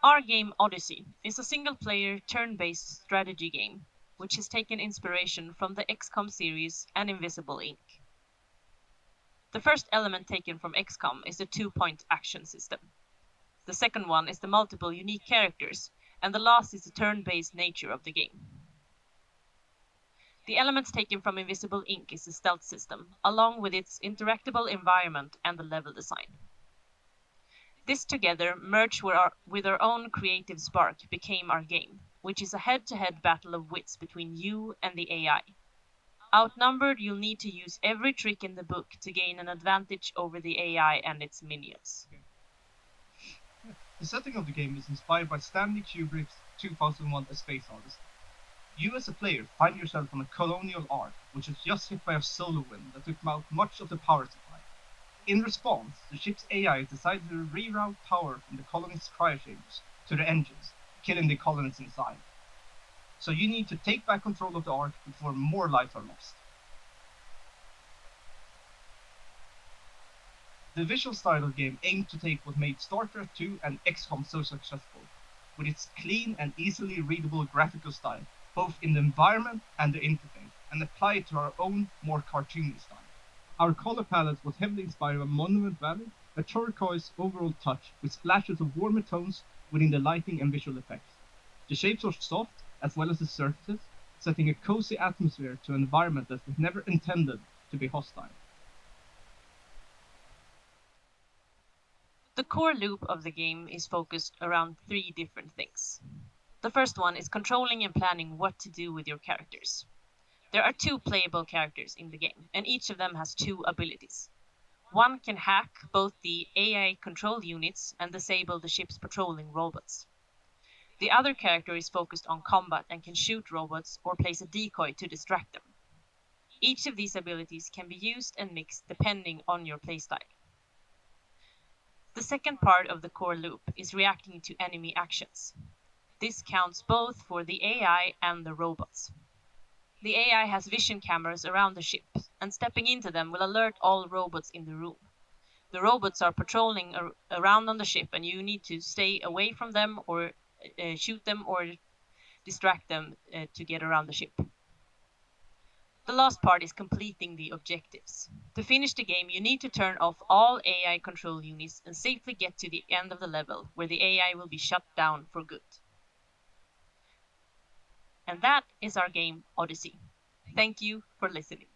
Our game Odyssey is a single-player turn-based strategy game which has taken inspiration from the XCOM series and Invisible Ink. The first element taken from XCOM is the two-point action system. The second one is the multiple unique characters, and the last is the turn-based nature of the game. The elements taken from Invisible Ink is the stealth system, along with its interactable environment and the level design. This together, merged with our own creative spark, became our game, which is a head-to-head battle of wits between you and the AI. Outnumbered, you'll need to use every trick in the book to gain an advantage over the AI and its minions. The setting of the game is inspired by Stanley Kubrick's 2001: A Space Odyssey. You as a player find yourself on a colonial ark which was just hit by a solar wind that took out much of the power supply. In response, the ship's AI decided to reroute power from the colonists' cryochambers to their engines, killing the colonists inside. So you need to take back control of the ark before more lives are lost. The visual style of the game aimed to take what made Star Trek II and XCOM so successful, with its clean and easily readable graphical style, both in the environment and the interface, and apply it to our own, more cartoony style. Our color palette was heavily inspired by Monument Valley, a turquoise overall touch with splashes of warmer tones within the lighting and visual effects. The shapes are soft, as well as the surfaces, setting a cozy atmosphere to an environment that was never intended to be hostile. The core loop of the game is focused around three different things. The first one is controlling and planning what to do with your characters. There are two playable characters in the game, and each of them has two abilities. One can hack both the AI control units and disable the ship's patrolling robots. The other character is focused on combat and can shoot robots or place a decoy to distract them. Each of these abilities can be used and mixed depending on your playstyle. The second part of the core loop is reacting to enemy actions. This counts both for the AI and the robots. The AI has vision cameras around the ship, and stepping into them will alert all robots in the room. The robots are patrolling around on the ship, and you need to stay away from them or shoot them or distract them to get around the ship. The last part is completing the objectives. To finish the game, you need to turn off all AI control units and safely get to the end of the level, where the AI will be shut down for good. And that is our game Odyssey. Thank you for listening.